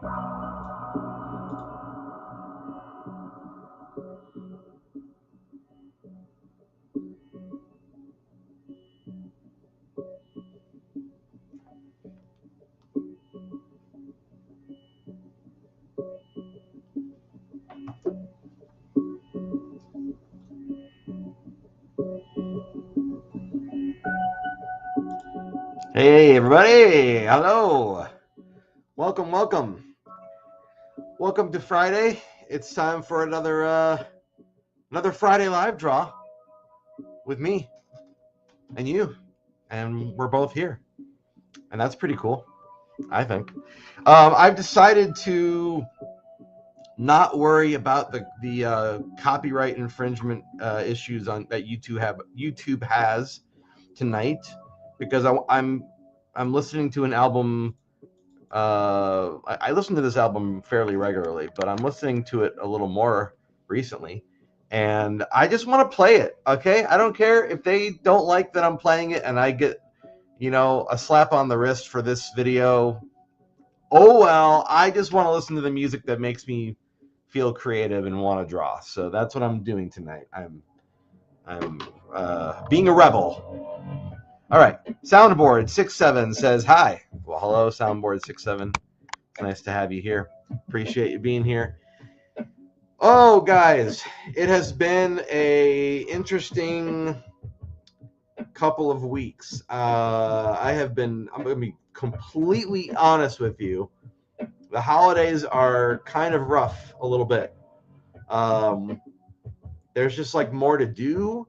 Hey everybody, hello, welcome to Friday. It's time for another Friday live draw with me and you, and we're both here, and that's pretty cool, I think. I've decided to not worry about the copyright infringement issues that YouTube has tonight, because I'm listening to an album. I listen to this album fairly regularly, but I'm listening to it a little more recently, and I just want to play it. Okay, I don't care if they don't like that I'm playing it, and I get, a slap on the wrist for this video. Oh well, I just want to listen to the music that makes me feel creative and want to draw. So that's what I'm doing tonight. I'm being a rebel. All right, Soundboard 67 says hi. Well, hello, Soundboard 67. It's nice to have you here. Appreciate you being here. Oh, guys, it has been a interesting couple of weeks. I'm going to be completely honest with you. The holidays are kind of rough a little bit. There's just like more to do,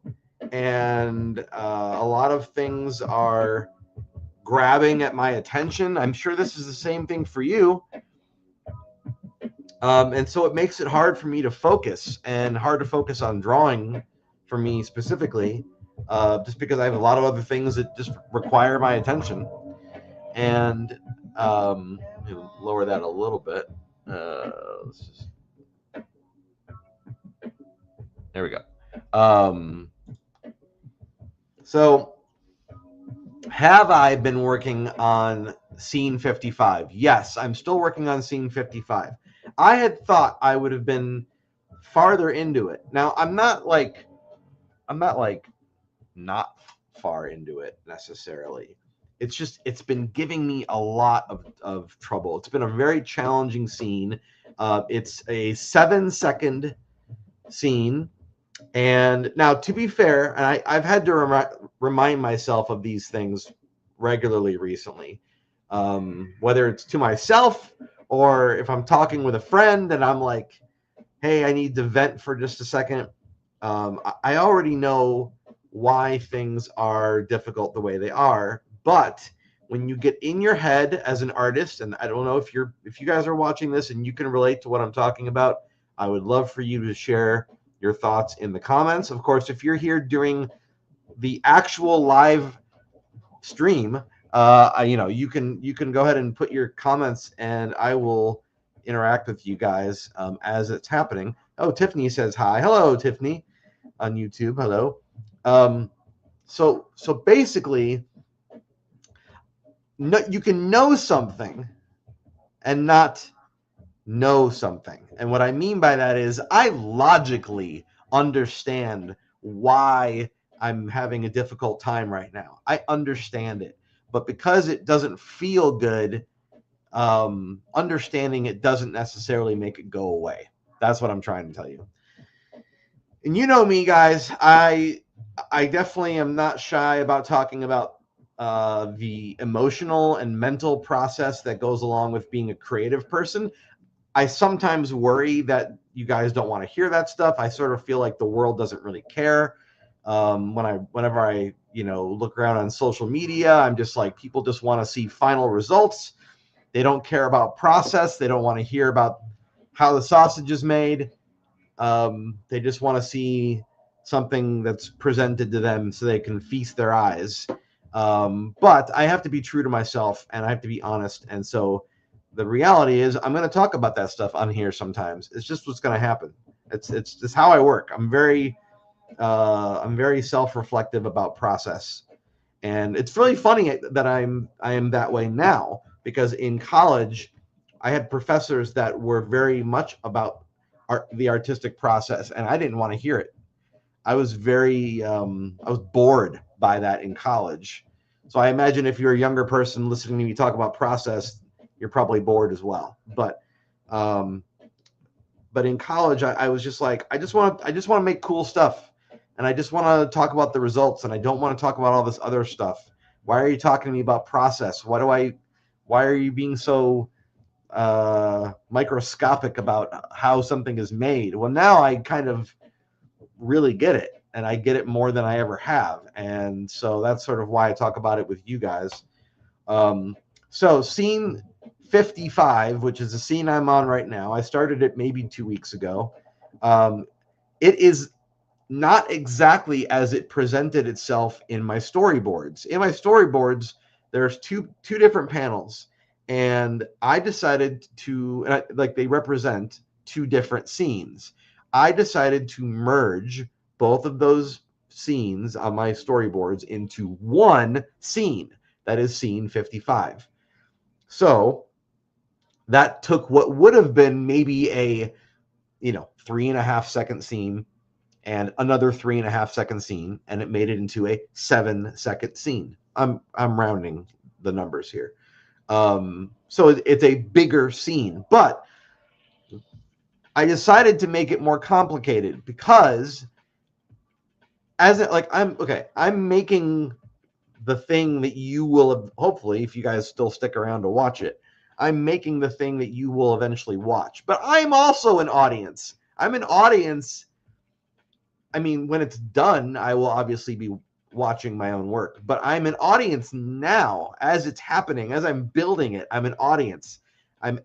and a lot of things are grabbing at my attention. I'm sure this is the same thing for you. And so it makes it hard for me to focus, and hard to focus on drawing for me specifically, just because I have a lot of other things that just require my attention. And let me lower that a little bit. There we go. So have I been working on scene 55? Yes, I'm still working on scene 55. I had thought I would have been farther into it. Now, I'm not not far into it necessarily. It's just, it's been giving me a lot of trouble. It's been a very challenging scene. It's a 7-second scene. And now, to be fair, and I've had to remind myself of these things regularly recently, whether it's to myself or if I'm talking with a friend and I'm like, hey, I need to vent for just a second. I already know why things are difficult the way they are, but when you get in your head as an artist, and I don't know if you guys are watching this and you can relate to what I'm talking about, I would love for you to share your thoughts in the comments. Of course, if you're here during the actual live stream, you can go ahead and put your comments, and I will interact with you guys as it's happening. Oh, Tiffany says hi. Hello, Tiffany, on YouTube. Hello. So basically, you can know something and not know something. And what I mean by that is I logically understand why I'm having a difficult time right now. I understand it. But because it doesn't feel good, understanding it doesn't necessarily make it go away. That's what I'm trying to tell you. And you know me, guys. I definitely am not shy about talking about the emotional and mental process that goes along with being a creative person. I sometimes worry that you guys don't want to hear that stuff. I sort of feel like the world doesn't really care. Whenever I look around on social media, I'm just like, people just want to see final results. They don't care about process. They don't want to hear about how the sausage is made. They just want to see something that's presented to them so they can feast their eyes. But I have to be true to myself, and I have to be honest. And so the reality is I'm going to talk about that stuff on here sometimes. It's just what's going to happen. It's just how I work. I'm very self-reflective about process. And it's really funny that I am that way now, because in college I had professors that were very much about the artistic process, and I didn't want to hear it. I was I was bored by that in college. So I imagine if you're a younger person listening to me talk about process, you're probably bored as well. Um, but in college, I was just like, I just want to make cool stuff, and I just want to talk about the results, and I don't want to talk about all this other stuff. Why are you talking to me about process? Why are you being so microscopic about how something is made? Well, now I kind of really get it, and I get it more than I ever have, and so that's sort of why I talk about it with you guys. So scene 55, which is the scene I'm on right now, I started it maybe 2 weeks ago. It is not exactly as it presented itself in my storyboards. In my storyboards, there's two different panels, and I decided to, like, they represent two different scenes. I decided to merge both of those scenes on my storyboards into one scene. That is scene 55. So that took what would have been maybe a 3.5 second scene and another 3.5 second scene, and it made it into a 7 second scene. I'm rounding the numbers here. So it's a bigger scene, but I decided to make it more complicated because I'm making the thing that you will hopefully, if you guys still stick around to watch it, I'm making the thing that you will eventually watch. But I'm also an audience. I'm an audience. I mean, when it's done, I will obviously be watching my own work, but I'm an audience now as it's happening, as I'm building it. I'm an audience. I'm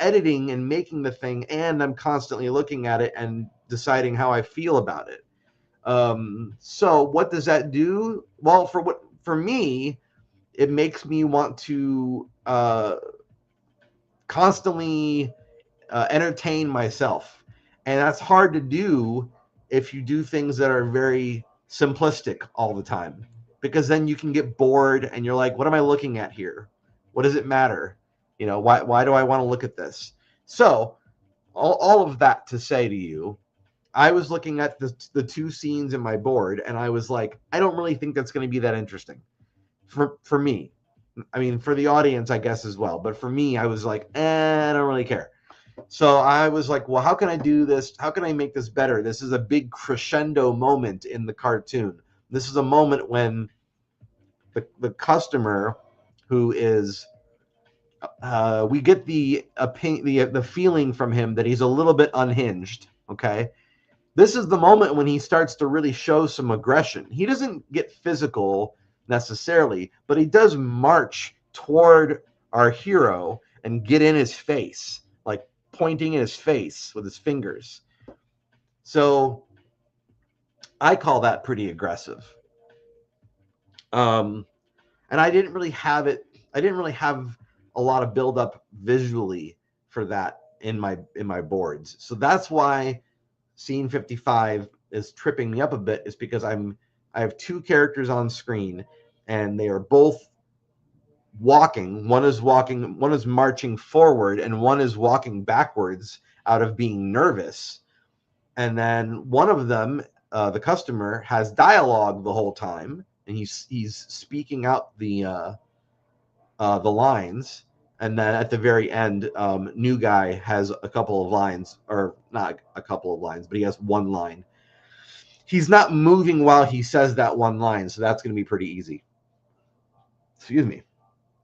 editing and making the thing, and I'm constantly looking at it and deciding how I feel about it. So what does that do? Well, for me, it makes me want to constantly entertain myself, and that's hard to do if you do things that are very simplistic all the time, because then you can get bored and you're like, what am I looking at here? What does it matter? Why do I want to look at this? So all of that to say to you, I was looking at the two scenes in my board, and I was like, I don't really think that's going to be that interesting for me. I mean, for the audience, I guess, as well. But for me, I was like, I don't really care. So I was like, well, how can I do this? How can I make this better? This is a big crescendo moment in the cartoon. This is a moment when the customer, who is, we get the feeling from him that he's a little bit unhinged. Okay. This is the moment when he starts to really show some aggression. He doesn't get physical necessarily, but he does march toward our hero and get in his face, like pointing in his face with his fingers. So I call that pretty aggressive. And I didn't really have a lot of build up visually for that in my boards. So that's why scene 55 is tripping me up a bit, is because I have two characters on screen, and they are both walking. One is marching forward, and one is walking backwards out of being nervous. And then one of them, the customer, has dialogue the whole time, and he's speaking out the lines. And then at the very end, new guy has a couple of lines, or not a couple of lines, but he has one line. He's not moving while he says that one line, so that's going to be pretty easy. Excuse me.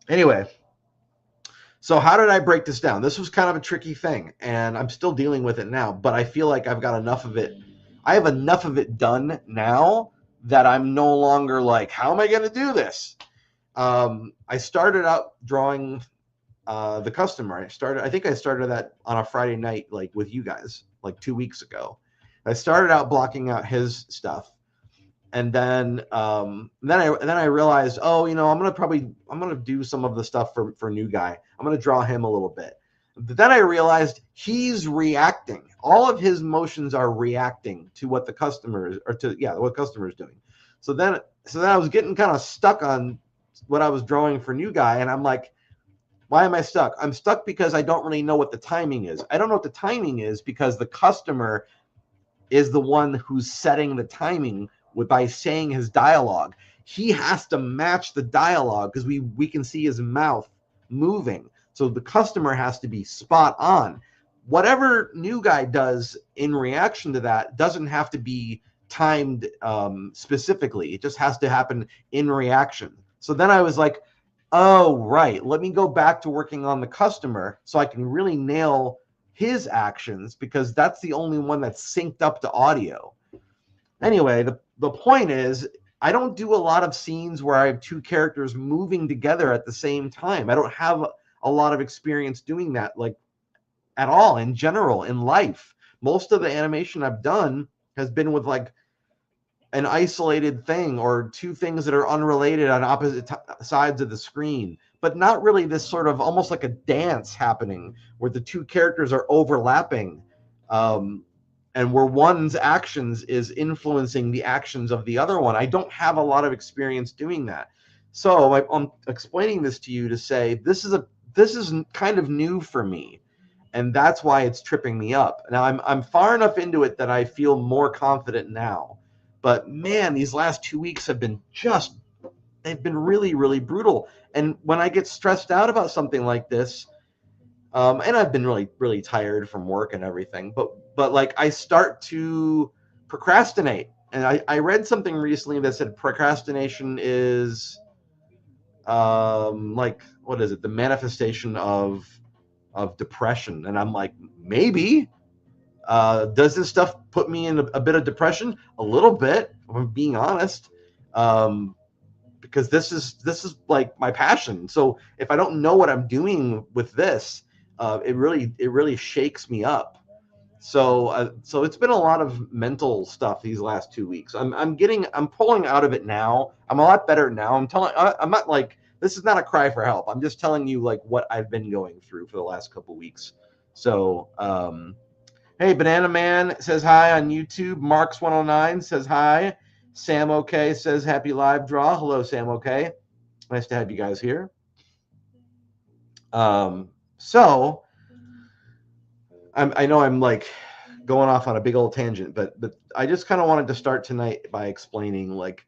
Anyway, so how did I break this down? This was kind of a tricky thing, and I'm still dealing with it now, but I feel like I've got enough of it. I have enough of it done now that I'm no longer like, how am I going to do this? I started out drawing the customer. I think I started that on a Friday night, like with you guys, like 2 weeks ago. I started out blocking out his stuff, and then I realized, oh, I'm gonna do some of the stuff for new guy. I'm gonna draw him a little bit. But then I realized he's reacting. All of his motions are reacting to what the customer is, what the customer is doing. So then I was getting kind of stuck on what I was drawing for new guy, and I'm like, Why am I stuck? I'm stuck because I don't really know what the timing is. I don't know what the timing is because the customer is the one who's setting the timing by saying his dialogue. He has to match the dialogue because we can see his mouth moving. So the customer has to be spot on. Whatever new guy does in reaction to that doesn't have to be timed specifically. It just has to happen in reaction. So then I was like, oh, right. Let me go back to working on the customer so I can really nail his actions because that's the only one that's synced up to audio. Anyway, the point is, I don't do a lot of scenes where I have two characters moving together at the same time. I don't have a lot of experience doing that, like at all in general in life. Most of the animation I've done has been with like an isolated thing or two things that are unrelated on opposite sides of the screen, but not really this sort of almost like a dance happening where the two characters are overlapping, and where one's actions is influencing the actions of the other one. I don't have a lot of experience doing that. So I'm explaining this to you to say this is kind of new for me, and that's why it's tripping me up. Now I'm far enough into it that I feel more confident now. But man, these last 2 weeks have been they've been really, really brutal. And when I get stressed out about something like this, and I've been really, really tired from work and everything, but like I start to procrastinate. And I read something recently that said procrastination is like, what is it? The manifestation of depression. And I'm like, maybe. Does this stuff put me in a bit of depression? A little bit, if I'm being honest, because this is like my passion. So if I don't know what I'm doing with this, it really shakes me up. So it's been a lot of mental stuff these last 2 weeks. I'm pulling out of it now. I'm a lot better now. I'm not like, this is not a cry for help. I'm just telling you like what I've been going through for the last couple weeks. So hey, Banana Man says hi on YouTube. Marks109 says hi. Sam OK says happy live draw. Hello, Sam OK. Nice to have you guys here. So I know I'm like going off on a big old tangent, but I just kind of wanted to start tonight by explaining like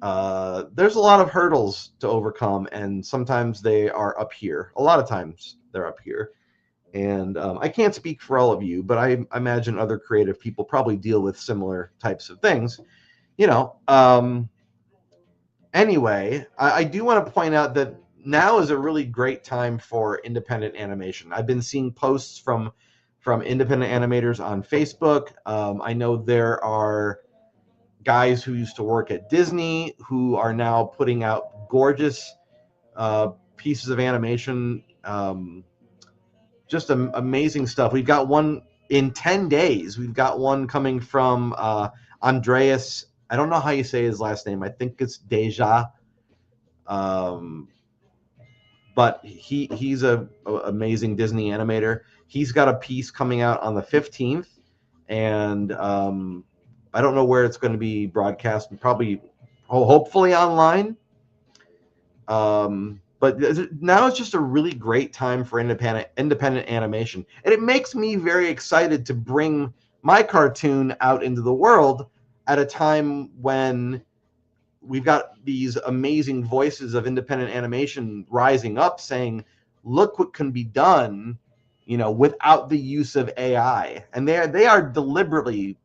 there's a lot of hurdles to overcome, and sometimes they are up here. A lot of times they're up here. And I can't speak for all of you, but I imagine other creative people probably deal with similar types of things. Anyway, I do want to point out that now is a really great time for independent animation. I've been seeing posts from independent animators on Facebook. I know there are guys who used to work at Disney who are now putting out gorgeous pieces of animation. Just amazing stuff. We've got one in 10 days. We've got one coming from Andreas. I don't know how you say his last name. I think it's Deja. But he's a amazing Disney animator. He's got a piece coming out on the 15th, and I don't know where it's going to be broadcast. Probably, hopefully online. But now it's just a really great time for independent animation, and it makes me very excited to bring my cartoon out into the world at a time when we've got these amazing voices of independent animation rising up saying, look what can be done, without the use of AI. And they are deliberately,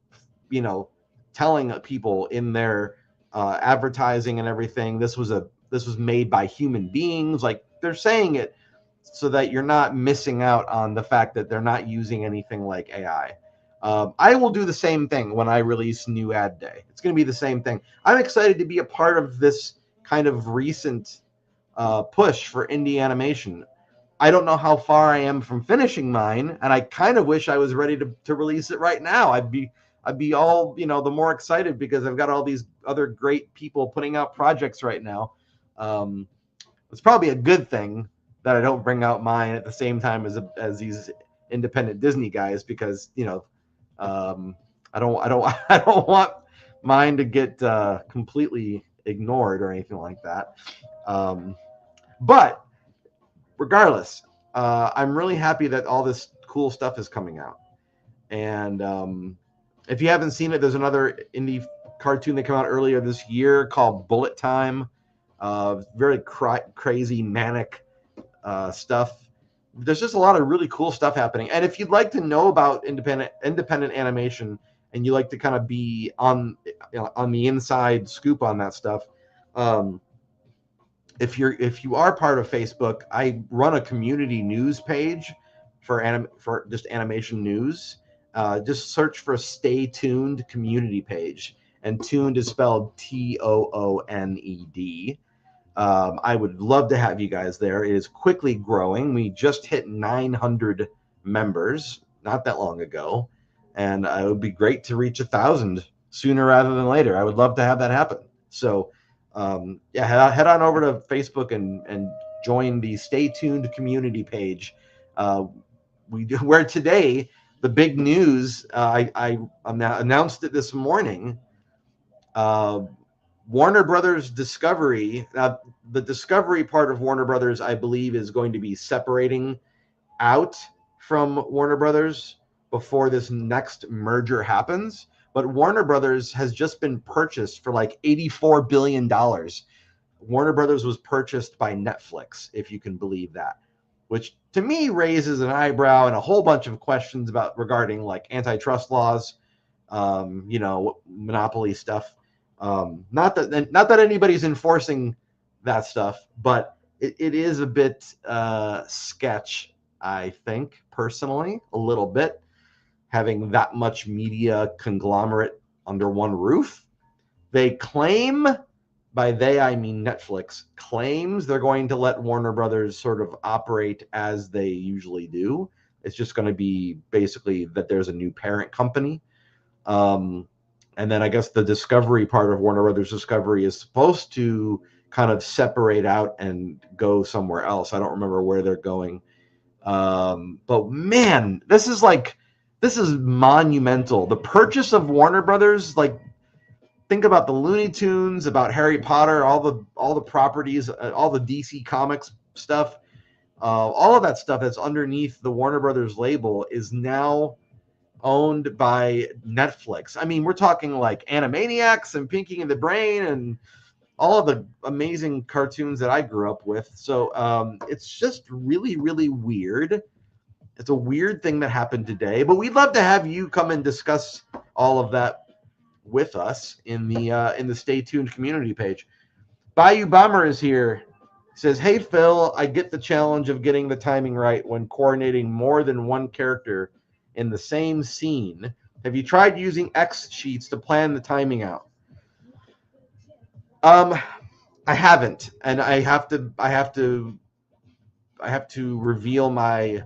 telling people in their advertising and everything, this was made by human beings. Like, they're saying it so that you're not missing out on the fact that they're not using anything like AI. I will do the same thing when I release New Ad Day. It's going to be the same thing. I'm excited to be a part of this kind of recent push for indie animation. I don't know how far I am from finishing mine, and I kind of wish I was ready to release it right now. I'd be all, the more excited because I've got all these other great people putting out projects right now. It's probably a good thing that I don't bring out mine at the same time as these independent Disney guys, because I don't I don't want mine to get completely ignored or anything like that. But regardless, I'm really happy that all this cool stuff is coming out. And if you haven't seen it, there's another indie cartoon that came out earlier this year called Bullet Time. Very crazy, manic stuff. There's just a lot of really cool stuff happening. And if you'd like to know about independent animation and you like to kind of be on the inside scoop on that stuff, if you are part of Facebook, I run a community news page for just animation news. Just search for Stay Tuned community page, and tuned is spelled TOONED. I would love to have you guys there. It is quickly growing. We just hit 900 members not that long ago, and it would be great to reach 1,000 sooner rather than later. I would love to have that happen. So, yeah, head on over to Facebook and join the Stay Tuned community page. Where today the big news, I announced it this morning. Warner Brothers Discovery, the Discovery part of Warner Brothers, I believe, is going to be separating out from Warner Brothers before this next merger happens. But Warner Brothers has just been purchased for like $84 billion. Warner Brothers was purchased by Netflix, if you can believe that, which to me raises an eyebrow and a whole bunch of questions regarding like antitrust laws, monopoly stuff. Not that anybody's enforcing that stuff, but it is a bit sketch, I think, personally, a little bit, having that much media conglomerate under one roof. They claim, by they I mean Netflix, claims they're going to let Warner Brothers sort of operate as they usually do. It's just going to be basically that there's a new parent company. And then I guess the Discovery part of Warner Brothers Discovery is supposed to kind of separate out and go somewhere else. I don't remember where they're going. But man, this is monumental. The purchase of Warner Brothers, like, think about the Looney Tunes, about Harry Potter, all the properties, all the DC Comics stuff, all of that stuff that's underneath the Warner Brothers label is now owned by Netflix. I mean, we're talking like Animaniacs and Pinky and the Brain and all of the amazing cartoons that I grew up with. So it's just really, really weird. It's a weird thing that happened today, but we'd love to have you come and discuss all of that with us in the Stay Tuned community page. Bayou Bomber is here. Says, "Hey Phil, I get the challenge of getting the timing right when coordinating more than one character in the same scene. Have you tried using X sheets to plan the timing out?" I haven't, and I have to reveal my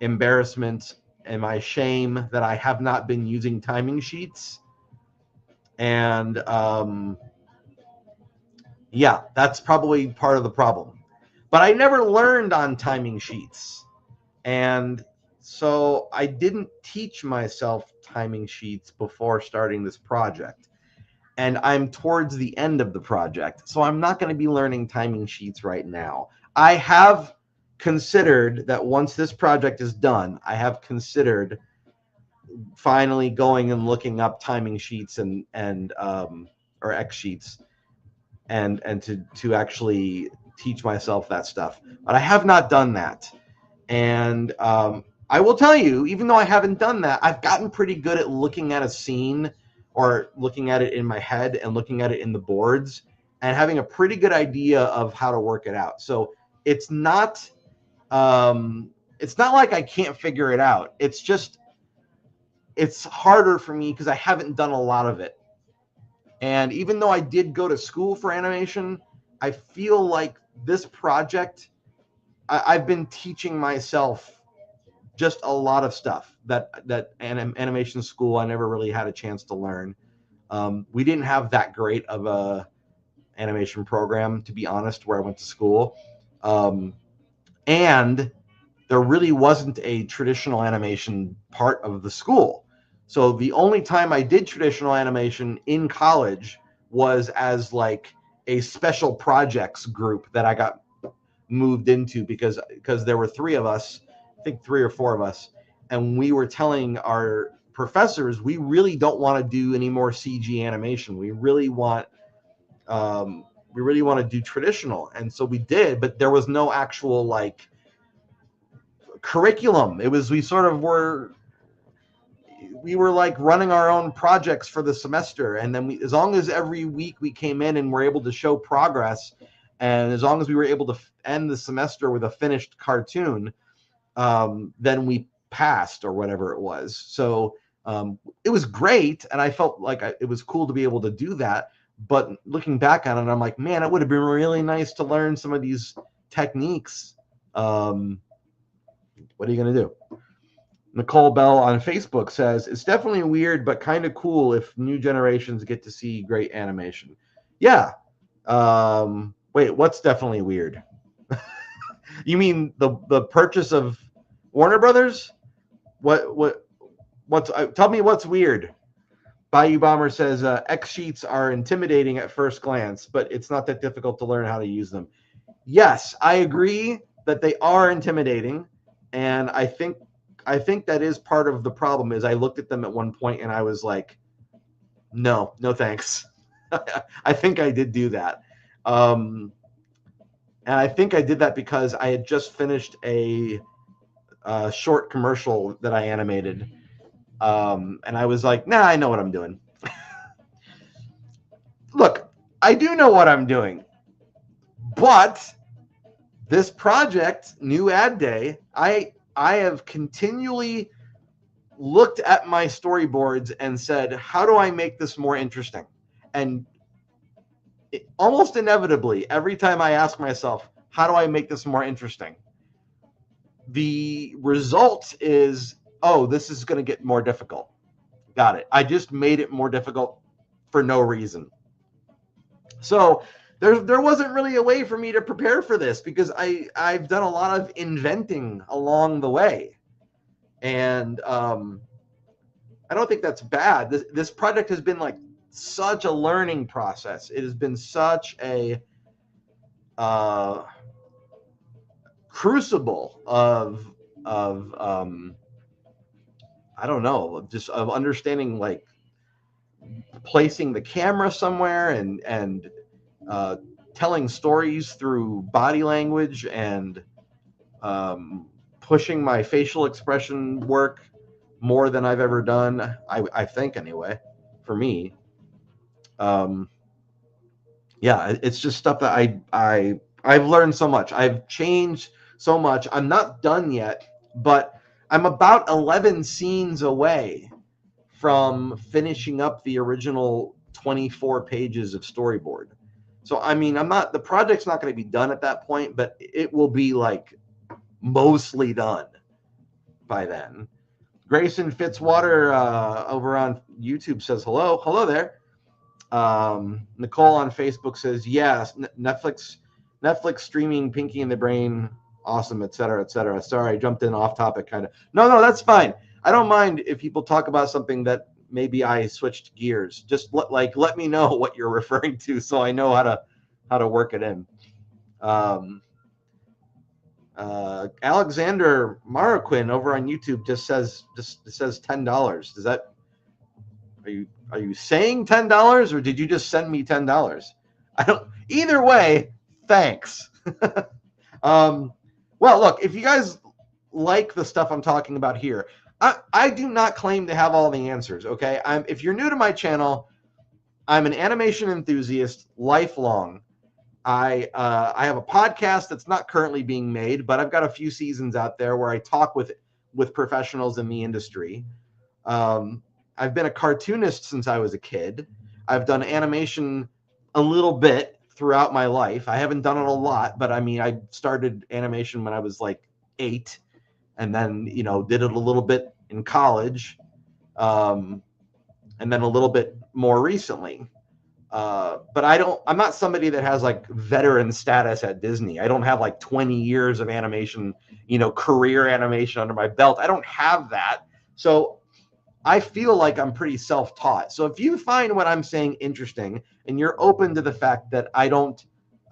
embarrassment and my shame that I have not been using timing sheets. And yeah, that's probably part of the problem. But I never learned on timing sheets. And so I didn't teach myself timing sheets before starting this project. And I'm towards the end of the project, so I'm not going to be learning timing sheets right now. I have considered that once this project is done, I have considered finally going and looking up timing sheets and or X sheets and to actually teach myself that stuff. But I have not done that. And I will tell you, even though I haven't done that, I've gotten pretty good at looking at a scene or looking at it in my head and looking at it in the boards and having a pretty good idea of how to work it out. So it's not like I can't figure it out. It's just, it's harder for me because I haven't done a lot of it. And even though I did go to school for animation, I feel like this project, I've been teaching myself just a lot of stuff that animation school I never really had a chance to learn. We didn't have that great of a animation program, to be honest, where I went to school. And there really wasn't a traditional animation part of the school. So the only time I did traditional animation in college was as like a special projects group that I got moved into because there were three of us, I think 3 or 4 of us, and we were telling our professors we really don't want to do any more CG animation. We really want to do traditional, and so we did, but there was no actual like curriculum. It was we were like running our own projects for the semester, and then as long as every week we came in and were able to show progress, and as long as we were able to end the semester with a finished cartoon, then we passed or whatever it was. So it was great, and I felt like it was cool to be able to do that. But looking back on it, I'm like, man, it would have been really nice to learn some of these techniques. What are you going to do? Nicole Bell on Facebook says, it's definitely weird, but kind of cool if new generations get to see great animation. Yeah. Wait, what's definitely weird? You mean the purchase of Warner Brothers? Tell me what's weird. Bayou Bomber says, X sheets are intimidating at first glance, but it's not that difficult to learn how to use them. Yes, I agree that they are intimidating, and I think that is part of the problem. Is I looked at them at one point and I was like, no thanks. I think I did do that, and I think I did that because I had just finished a short commercial that I animated, and I was like, nah, I know what I'm doing. Look, I do know what I'm doing, but this project, New Ad Day, I have continually looked at my storyboards and said, how do I make this more interesting? And almost inevitably, every time I ask myself, how do I make this more interesting? The result is, oh, this is going to get more difficult. Got it. I just made it more difficult for no reason. So there wasn't really a way for me to prepare for this because I've done a lot of inventing along the way. And I don't think that's bad. This project has been like such a learning process. It has been such a crucible of I don't know, just of understanding, like placing the camera somewhere and telling stories through body language and pushing my facial expression work more than I've ever done. I think anyway, for me. Yeah, it's just stuff that I've learned so much. I've changed so much. I'm not done yet, but I'm about 11 scenes away from finishing up the original 24 pages of storyboard. So, I mean, the project's not going to be done at that point, but it will be like mostly done by then. Grayson Fitzwater over on YouTube says, hello there. Nicole on Facebook says, yes, Netflix streaming Pinky and the Brain, awesome, etc. Sorry, I jumped in off topic kind of. No, that's fine. I don't mind if people talk about something that maybe I switched gears. Just let me know what you're referring to so I know how to work it in. Alexander Maraquin over on YouTube just says $10. Does that, are you saying $10 or did you just send me $10? I don't. Either way, thanks. Well, look, if you guys like the stuff I'm talking about here, I do not claim to have all the answers. Okay, if you're new to my channel, I'm an animation enthusiast, lifelong. I have a podcast that's not currently being made, but I've got a few seasons out there where I talk with professionals in the industry. I've been a cartoonist since I was a kid. I've done animation a little bit throughout my life. I haven't done it a lot, but I mean, I started animation when I was like 8, and then did it a little bit in college, and then a little bit more recently. But I'm not somebody that has like veteran status at Disney. I don't have like 20 years of animation, career animation under my belt. I don't have that. So I feel like I'm pretty self-taught. So if you find what I'm saying interesting and you're open to the fact that I don't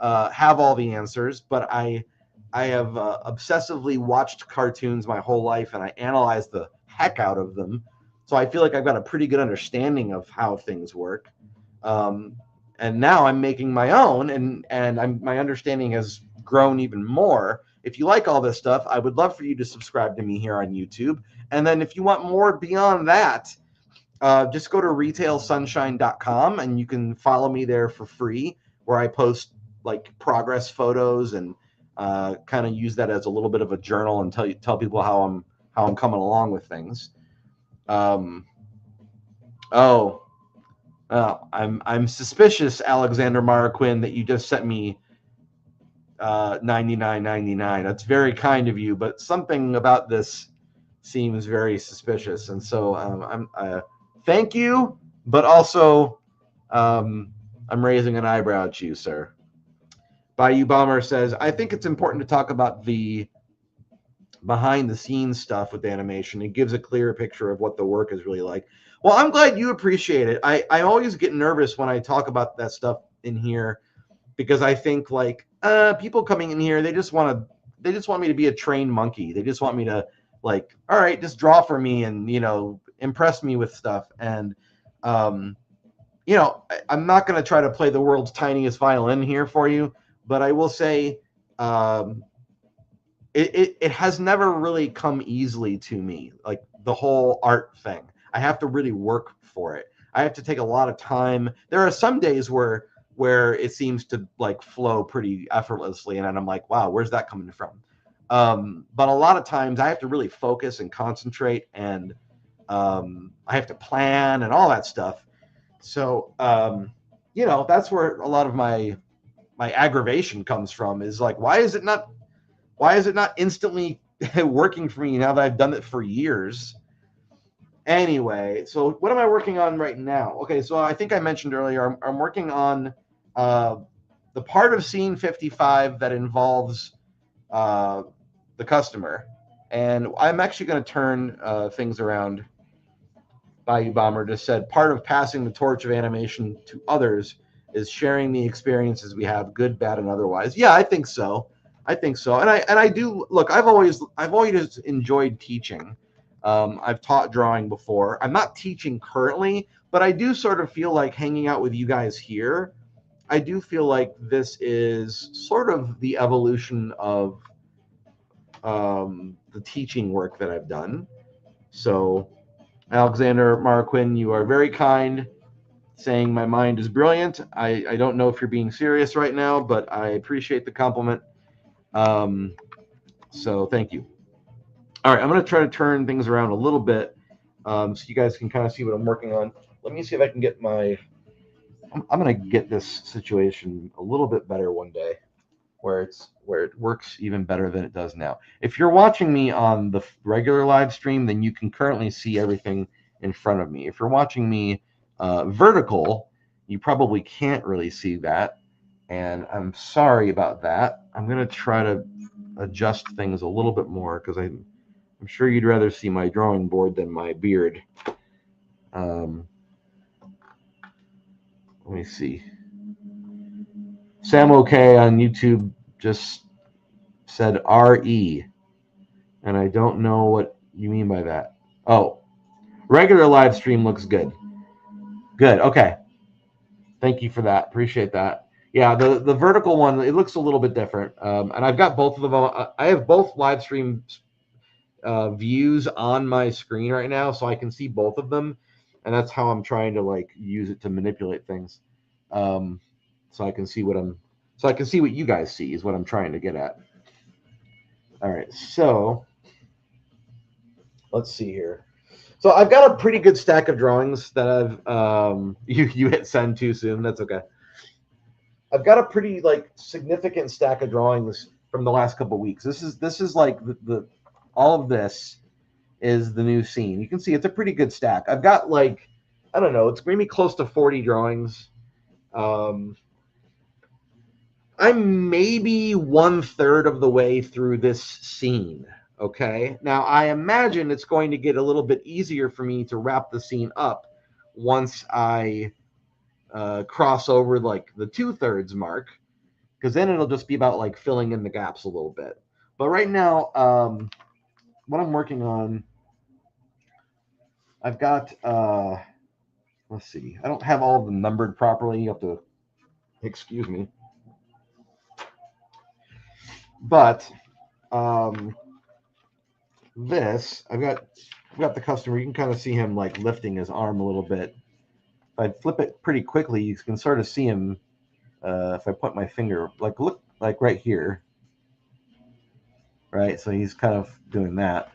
have all the answers, but I have obsessively watched cartoons my whole life, and I analyze the heck out of them. So I feel like I've got a pretty good understanding of how things work. Um, and now I'm making my own, and my understanding has grown even more. If you like all this stuff, I would love for you to subscribe to me here on YouTube. And then if you want more beyond that, just go to retailsunshine.com and you can follow me there for free, where I post like progress photos and kind of use that as a little bit of a journal and tell people how I'm coming along with things. Um, oh, I'm suspicious, Alexander Maraquin, that you just sent me $99.99. That's very kind of you, but something about this seems very suspicious, and so I'm thank you, but also I'm raising an eyebrow at you, sir. Bayou Bomber says, I think it's important to talk about the behind the scenes stuff with animation. It gives a clearer picture of what the work is really like. Well, I'm glad you appreciate it. I always get nervous when I talk about that stuff in here, because I think like people coming in here, they just want me to be a trained monkey. They just want me to like, all right, just draw for me and impress me with stuff. And I'm not going to try to play the world's tiniest violin here for you, but I will say it has never really come easily to me, like the whole art thing. I have to really work for it. I have to take a lot of time. There are some days where it seems to like flow pretty effortlessly, and I'm like, wow, where's that coming from? But a lot of times I have to really focus and concentrate, and I have to plan and all that stuff. So that's where a lot of my aggravation comes from, is like, why is it not instantly working for me now that I've done it for years? Anyway, so what am I working on right now? Okay, so I think I mentioned earlier, I'm working on the part of scene 55 that involves the customer. And I'm actually going to turn things around. Bayou Bomber just said, part of passing the torch of animation to others is sharing the experiences we have, good, bad, and otherwise. Yeah, I think so. And I do look. I've always enjoyed teaching. I've taught drawing before. I'm not teaching currently, but I do sort of feel like hanging out with you guys here. I do feel like this is sort of the evolution of the teaching work that I've done. So, Alexander Marquin, you are very kind, saying my mind is brilliant. I don't know if you're being serious right now, but I appreciate the compliment. So thank you. All right, I'm going to try to turn things around a little bit so you guys can kind of see what I'm working on. Let me see if I can get I'm going to get this situation a little bit better one day, where it works even better than it does now. If you're watching me on the regular live stream, then you can currently see everything in front of me. If you're watching me vertical, you probably can't really see that, and I'm sorry about that. I'm going to try to adjust things a little bit more, because I'm sure you'd rather see my drawing board than my beard. Let me see. Sam OK on YouTube just said RE, and I don't know what you mean by that. Oh, regular live stream looks good. Good. Okay. Thank you for that. Appreciate that. Yeah, the vertical one, it looks a little bit different. And I've got both of them. I have both live stream views on my screen right now, so I can see both of them, and that's how I'm trying to like use it to manipulate things. So I can see what you guys see is what I'm trying to get at. All right, so let's see here. So I've got a pretty good stack of drawings that I've you hit send too soon. That's okay. I've got a pretty like significant stack of drawings from the last couple of weeks. This is like the all of this is the new scene. You can see it's a pretty good stack. I've got like, I don't know, it's maybe close to 40 drawings. I'm maybe 1/3 of the way through this scene. Okay. Now I imagine it's going to get a little bit easier for me to wrap the scene up once I cross over like the 2/3 mark. because then it'll just be about like filling in the gaps a little bit. But right now, what I'm working on, I've got, let's see, I don't have all of them numbered properly. You have to excuse me. But this, I've got the customer. You can kind of see him like lifting his arm a little bit. If I flip it pretty quickly, you can sort of see him. If I put my finger, like look, like right here, right? So he's kind of doing that.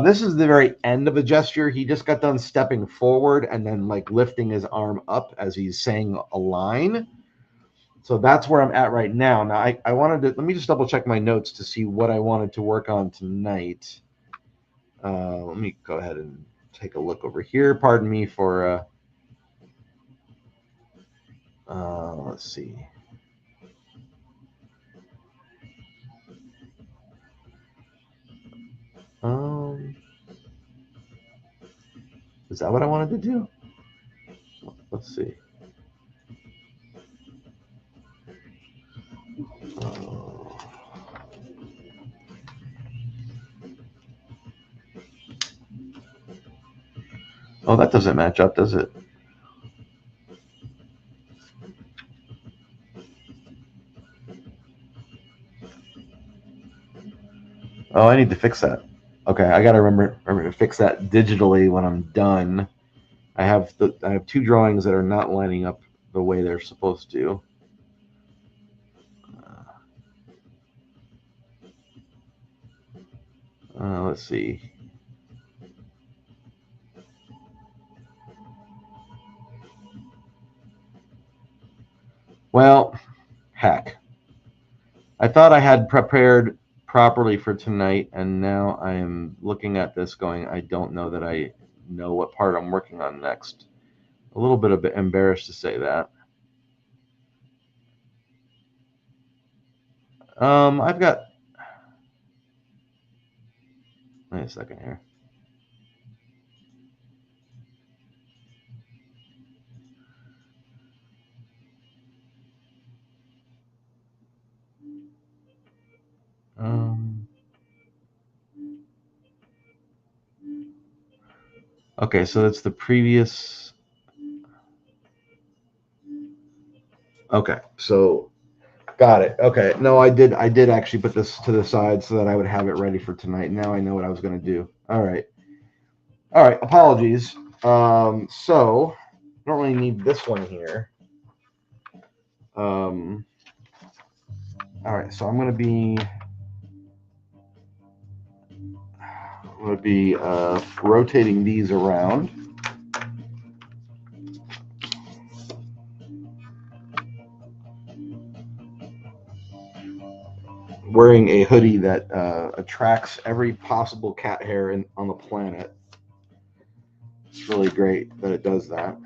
This is the very end of a gesture. He just got done stepping forward and then like lifting his arm up as he's saying a line. So that's where I'm at right now. Now I wanted to, let me just double check my notes to see what I wanted to work on tonight. Let me go ahead and take a look over here. Pardon me for, let's see. Is that what I wanted to do? Let's see. Oh, that doesn't match up, does it? Oh, I need to fix that. Okay, I gotta remember to fix that digitally when I'm done. I have two drawings that are not lining up the way they're supposed to. Let's see. Well, heck. I thought I had prepared properly for tonight, and now I am looking at this going, I don't know that I know what part I'm working on next. A little bit embarrassed to say that. I've got, wait a second here. Okay, so that's the previous. Okay, so got it. Okay, no, I did actually put this to the side so that I would have it ready for tonight. Now I know what I was going to do. All right. Apologies. So I don't really need this one here. All right, so I'm going to be rotating these around. Wearing a hoodie that attracts every possible cat hair on the planet. It's really great that it does that.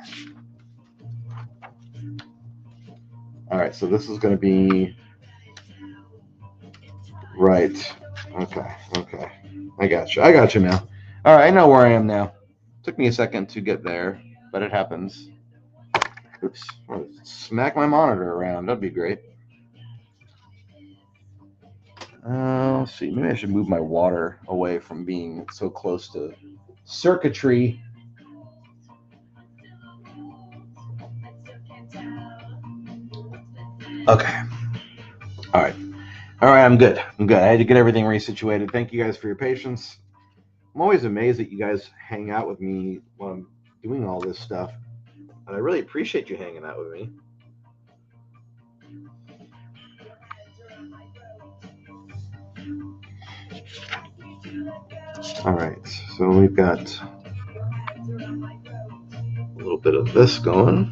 All right, so this is going to be right. Okay. I got you now. All right, I know where I am now. Took me a second to get there, but it happens. Oops, I'll smack my monitor around. That'd be great. Let's see. Maybe I should move my water away from being so close to circuitry. Okay. All right. I'm good. I had to get everything resituated. Thank you guys for your patience. I'm always amazed that you guys hang out with me while I'm doing all this stuff. And I really appreciate you hanging out with me. All right, so we've got a little bit of this going.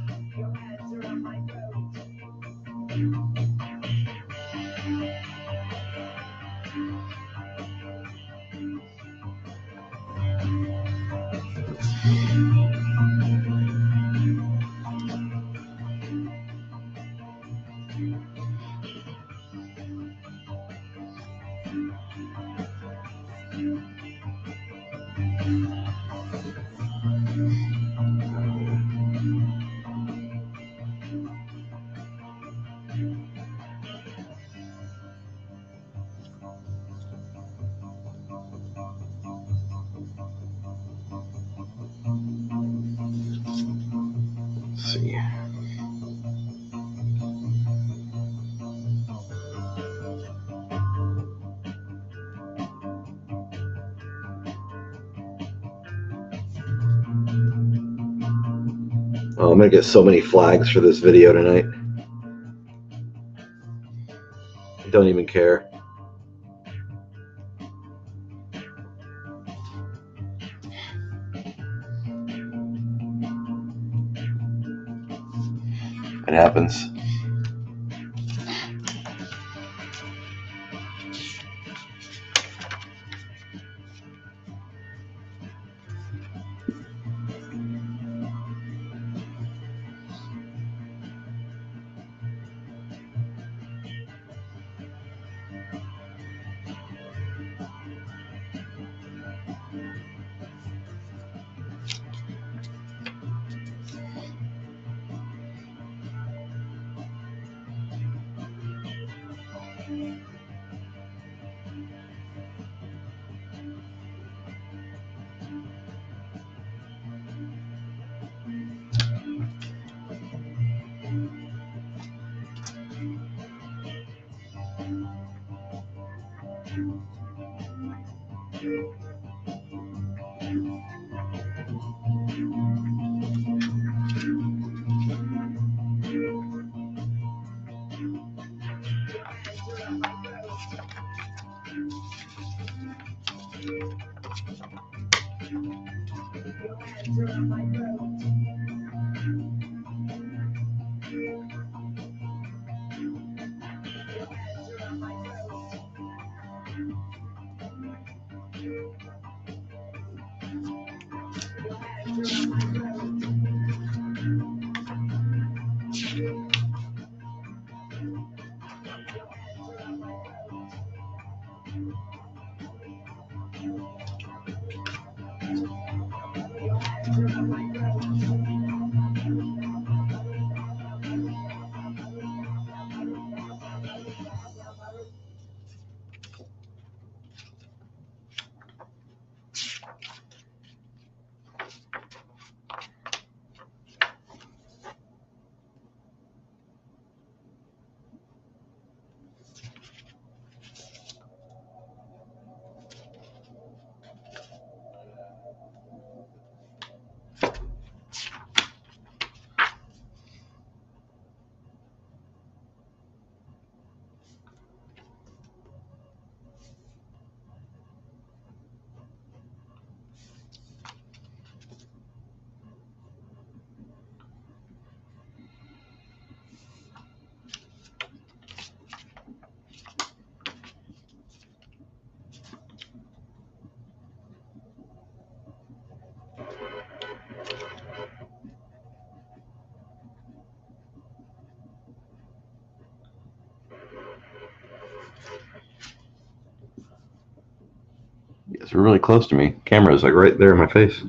Let's see. Oh, I'm going to get so many flags for this video tonight. I don't even care. It happens. Yes, we're really close to me. Camera is like right there in my face.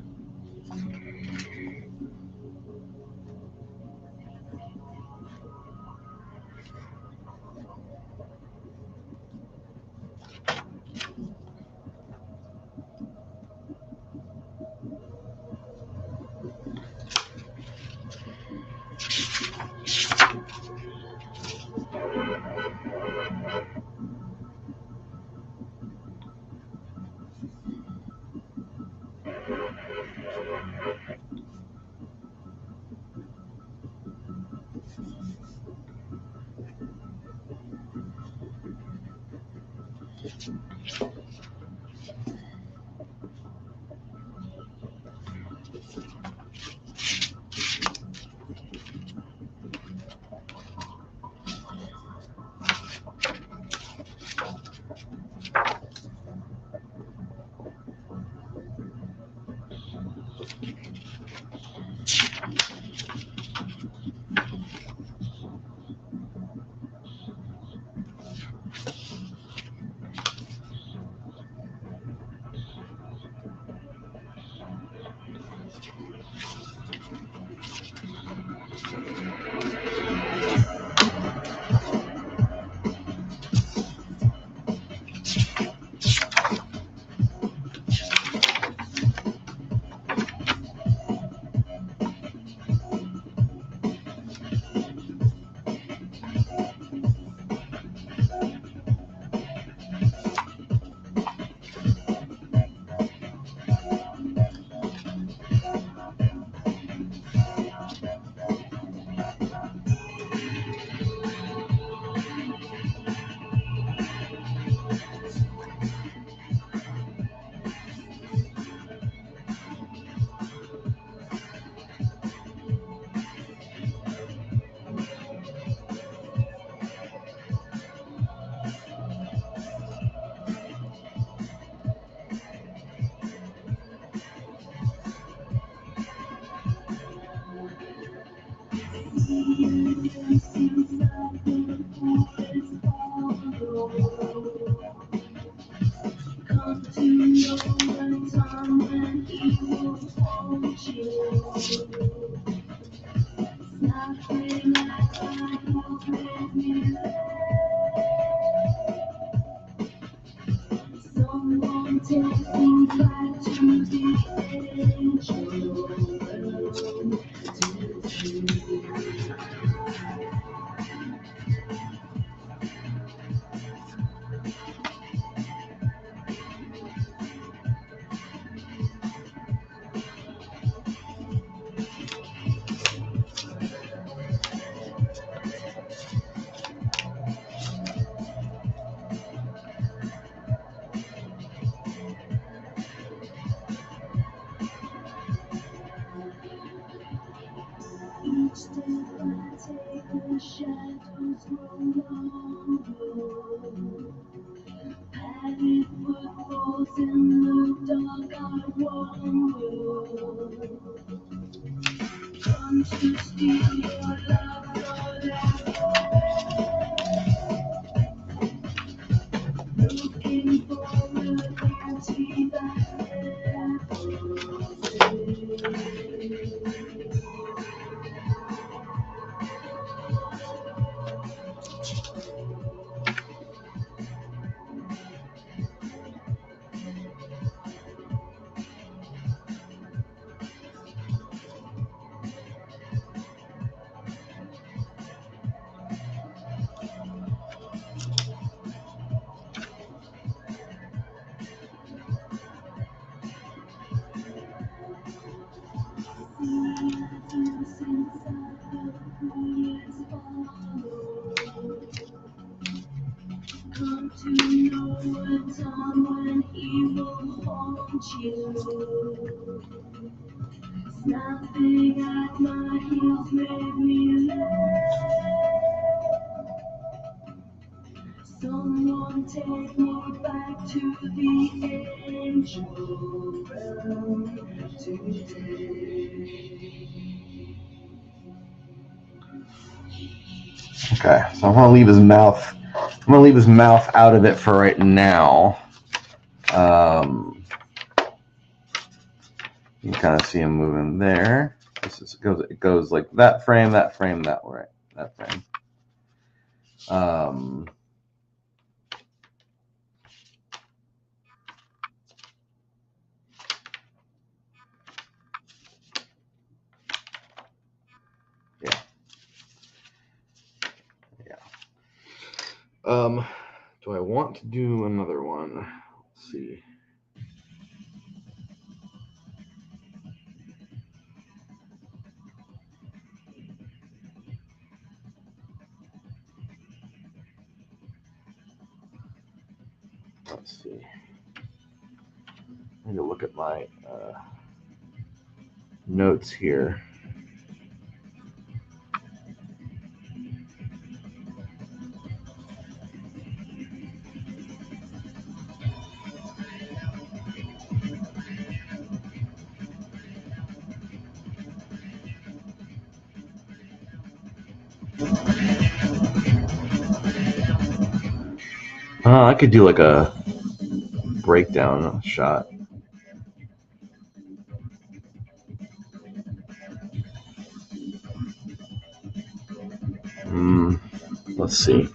Come to know the time when he will hold you. Nothing like I will make me someone take me back to the angel realm. Each step I take, the shadows grow longer. Padded footfalls in the dark, I wander. Come to steal your love, looking for a beauty that never fades. Come to know a time when he will haunt you. Snapping at my heels made me laugh. Someone take me back to the angel realm today. Okay, so I'm gonna leave his mouth. I'm gonna leave his mouth out of it for right now. You can kind of see him moving there. It goes like that frame, that frame, that way, that frame. Do I want to do another one? Let's see. Let's see. I need to look at my notes here. I could do like a breakdown shot. Let's see.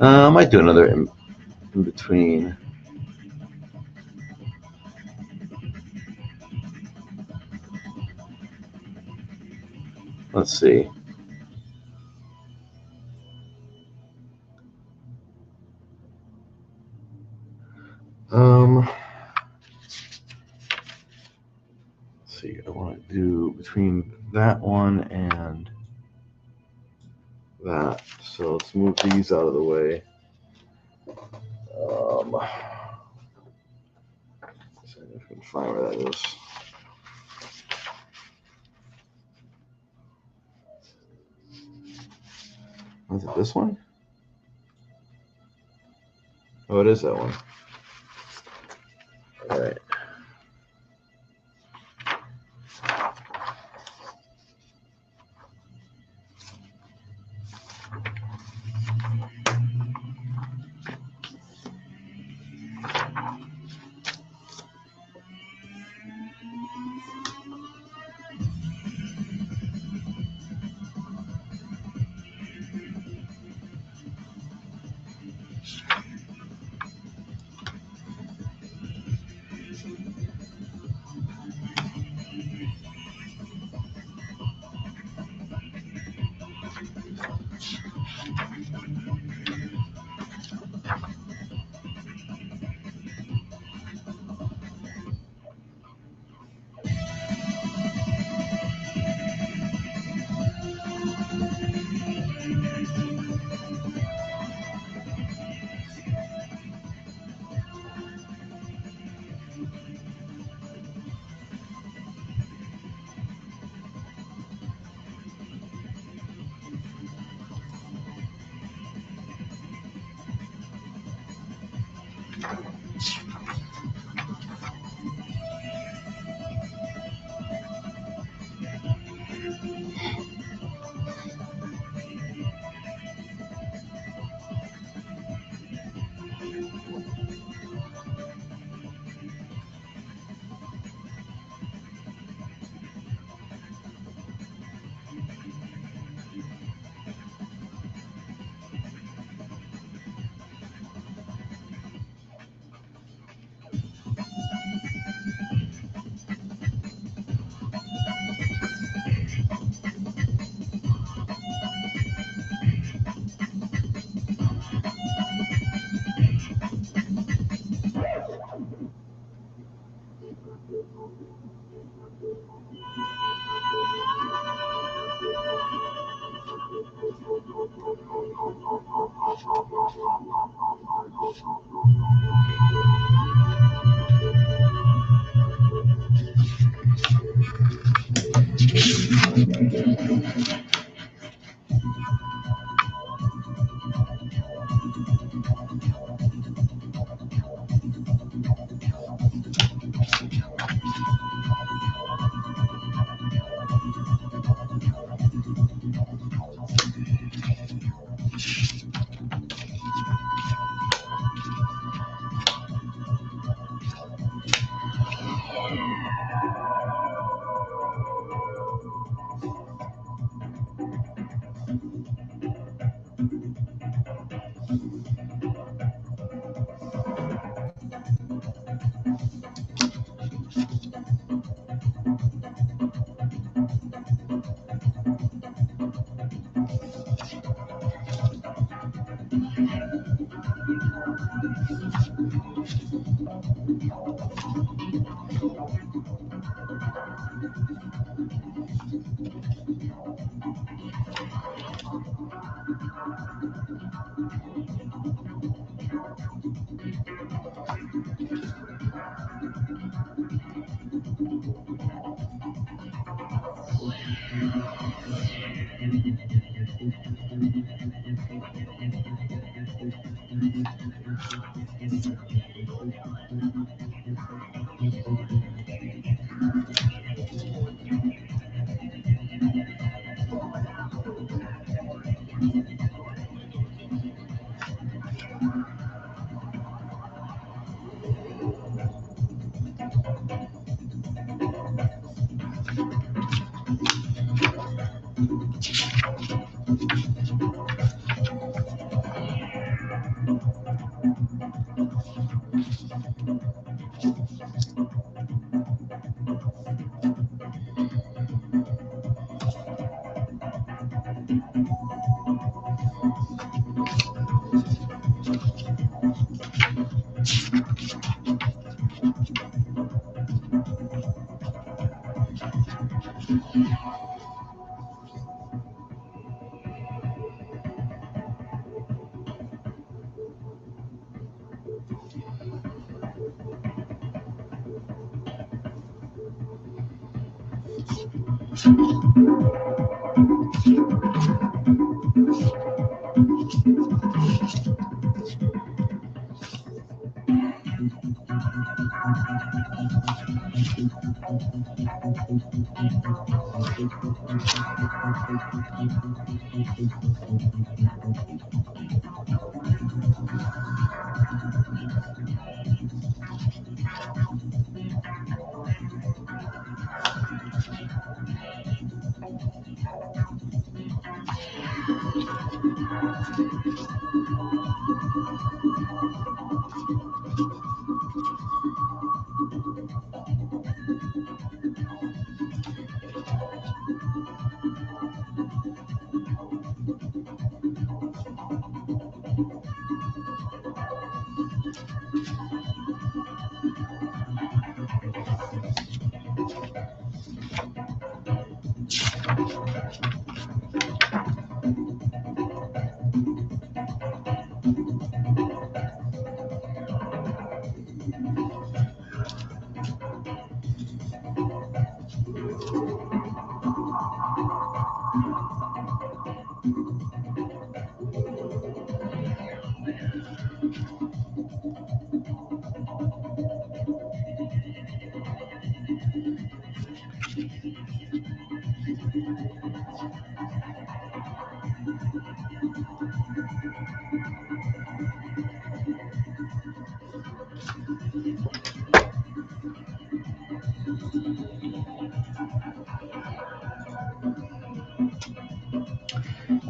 I might do another in between. Let's see. Let's see. I want to do between that one and that. So let's move these out of the way. See if I can find where that is. Was it this one? Oh, it is that one. All right.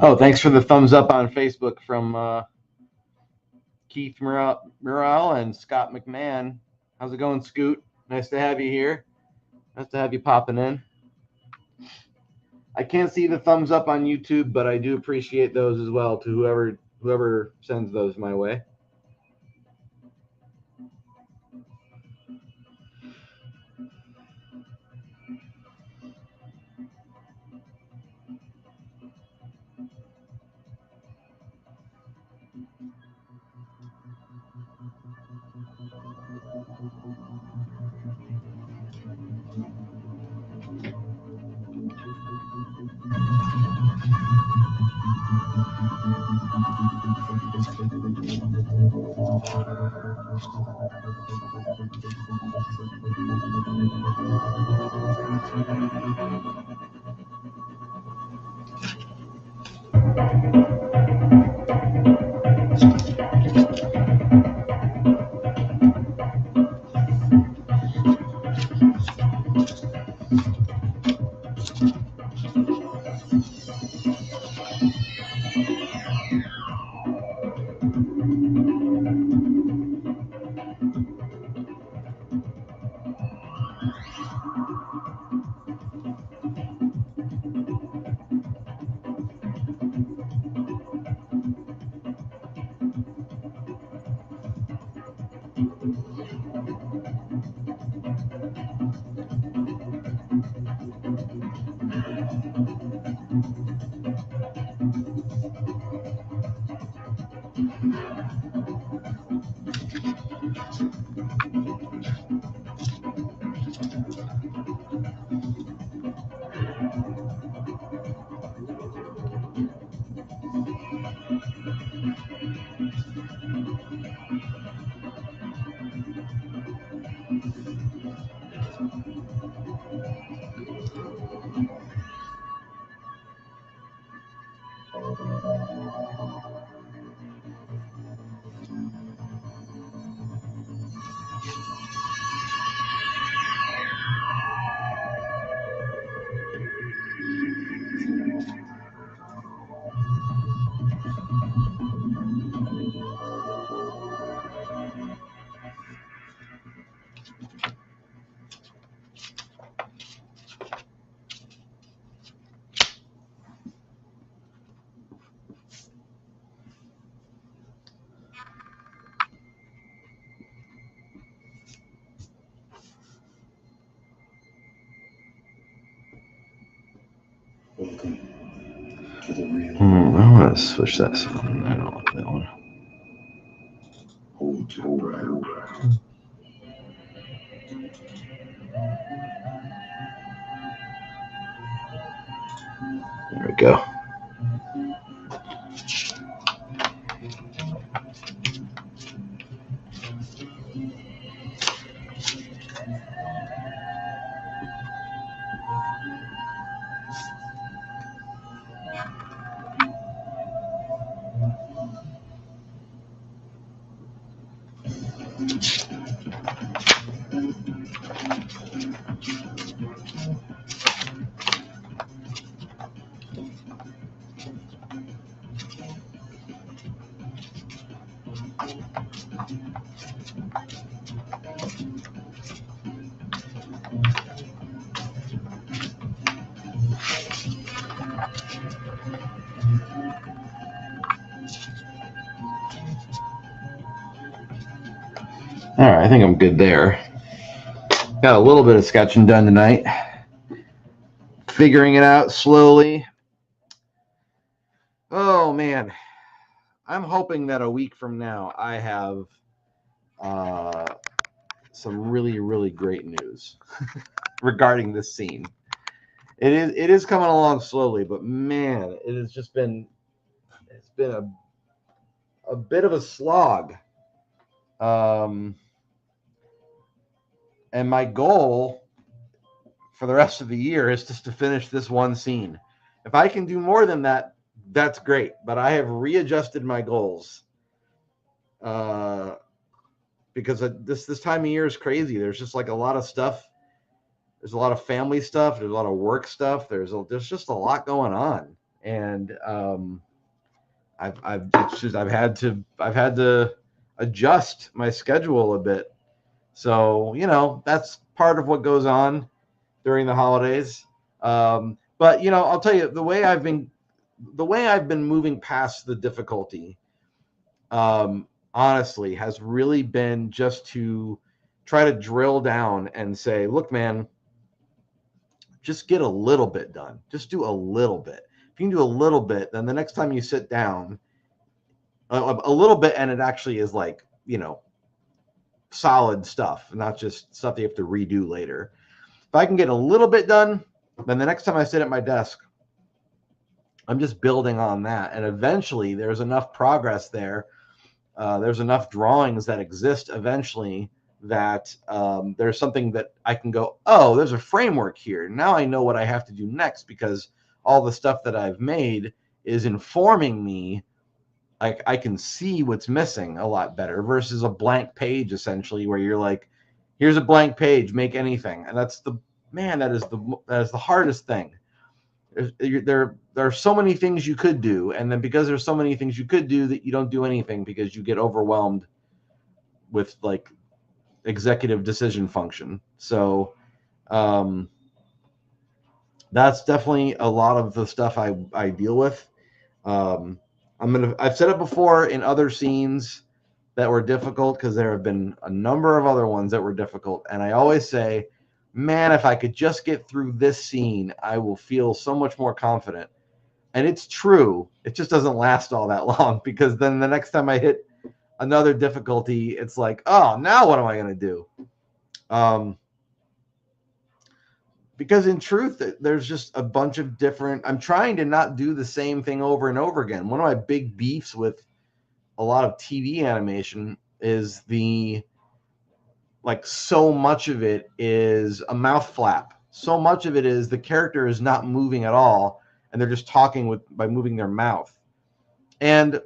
Oh, thanks for the thumbs up on Facebook from Keith Murrell and Scott McMahon. How's it going, Scoot? Nice to have you here. Nice to have you popping in. I can't see the thumbs up on YouTube, but I do appreciate those as well to whoever sends those my way. Welcome to the real. I want to switch that song. I don't like that one. Hold your breath. There we go. All right, I think I'm good there. Got a little bit of sketching done tonight. Figuring it out slowly. Oh, man. I'm hoping that a week from now I have some really, really great news regarding this scene. It is coming along slowly, but man, it's been a bit of a slog. And my goal for the rest of the year is just to finish this one scene. If I can do more than that, that's great. But I have readjusted my goals because this time of year is crazy. There's just like a lot of stuff. There's a lot of family stuff. There's a lot of work stuff. There's just a lot going on, and I've had to adjust my schedule a bit. So that's part of what goes on during the holidays. But I'll tell you the way I've been moving past the difficulty. Honestly, has really been just to try to drill down and say, look, man, just get a little bit done. Just do a little bit. If you can do a little bit, then the next time you sit down, a little bit, and it actually is like, solid stuff, not just stuff you have to redo later. If I can get a little bit done, then the next time I sit at my desk, I'm just building on that. And eventually there's enough progress there. There's enough drawings that exist eventually that there's something that I can go, oh, there's a framework here. Now I know what I have to do next because all the stuff that I've made is informing me. Like I can see what's missing a lot better versus a blank page, essentially, where you're like, here's a blank page, make anything. And that's that is the hardest thing. There are so many things you could do, and then because there's so many things you could do that you don't do anything because you get overwhelmed with like executive decision function. So that's definitely a lot of the stuff I deal with. I've said it before in other scenes that were difficult because there have been a number of other ones that were difficult, and I always say, man, if I could just get through this scene, I will feel so much more confident. And it's true. It just doesn't last all that long because then the next time I hit another difficulty, it's like, oh, now what am I going to do? Because in truth, there's just a bunch of different. I'm trying to not do the same thing over and over again. One of my big beefs with a lot of TV animation is so much of it is a mouth flap. So much of it is the character is not moving at all, and they're just talking by moving their mouth. And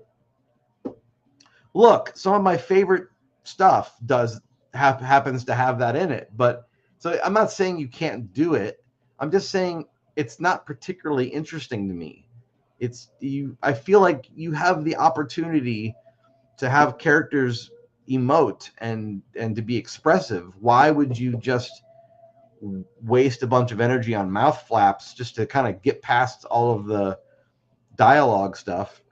look, some of my favorite stuff happens to have that in it. But so I'm not saying you can't do it. I'm just saying it's not particularly interesting to me. I feel like you have the opportunity to have characters emote and to be expressive. Why would you just waste a bunch of energy on mouth flaps just to kind of get past all of the dialogue stuff?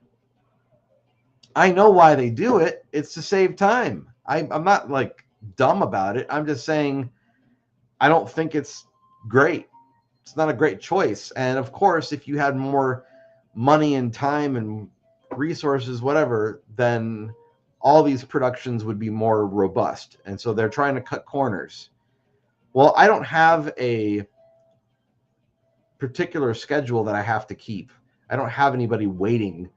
I know why they do it. It's to save time. I'm not like dumb about it. I'm just saying I don't think it's great. It's not a great choice. And of course, if you had more money and time and resources, whatever, then all these productions would be more robust. And so they're trying to cut corners. Well, I don't have a particular schedule that I have to keep. I don't have anybody waiting.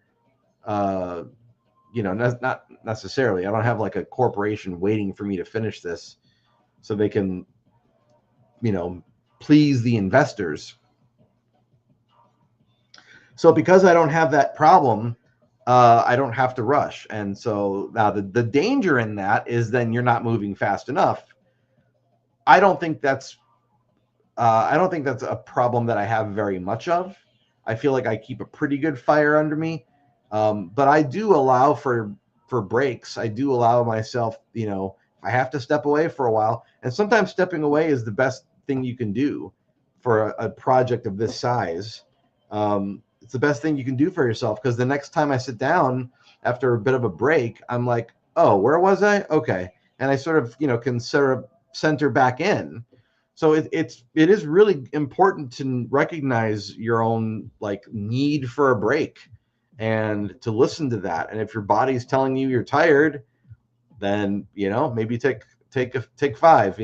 Not necessarily. I don't have like a corporation waiting for me to finish this so they can, please the investors. So because I don't have that problem, I don't have to rush. And so now the danger in that is then you're not moving fast enough. I don't think that's a problem that I have very much of. I feel like I keep a pretty good fire under me, but I do allow for breaks. I do allow myself, I have to step away for a while, and sometimes stepping away is the best thing you can do for a project of this size. It's the best thing you can do for yourself, because the next time I sit down after a bit of a break, I'm like, oh, where was I? Okay, and I sort of can sort of center back in. So it is really important to recognize your own like need for a break and to listen to that. And if your body's telling you you're tired, then maybe take 5,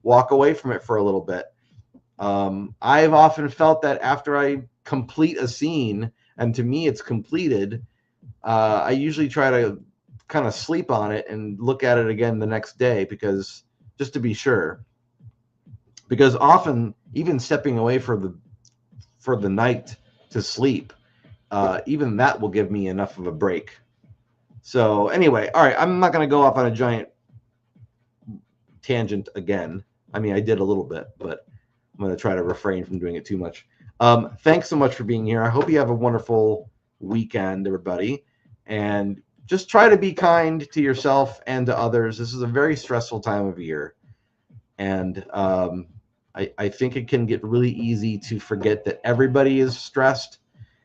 walk away from it for a little bit. I've often felt that after I complete a scene, and to me it's completed, I usually try to kind of sleep on it and look at it again the next day, because just to be sure. Because often, even stepping away for the night to sleep, even that will give me enough of a break. So anyway, all right, I'm not going to go off on a giant tangent again. I mean, I did a little bit, but I'm going to try to refrain from doing it too much. Thanks so much for being here. I hope you have a wonderful weekend, everybody. And just try to be kind to yourself and to others. This is a very stressful time of year. And I think it can get really easy to forget that everybody is stressed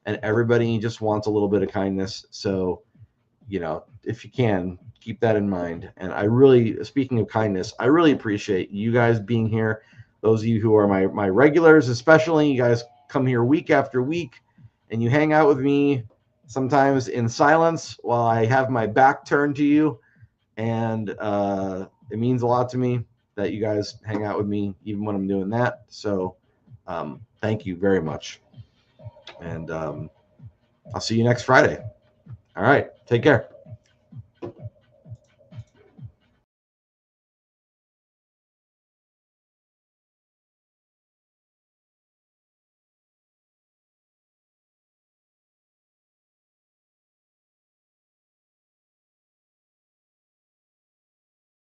and everybody just wants a little bit of kindness. So, if you can, keep that in mind. And I really, speaking of kindness, I really appreciate you guys being here. Those of you who are my regulars, especially, you guys come here week after week and you hang out with me, sometimes in silence while I have my back turned to you. And it means a lot to me that you guys hang out with me even when I'm doing that. So thank you very much. And I'll see you next Friday. All right. Take care.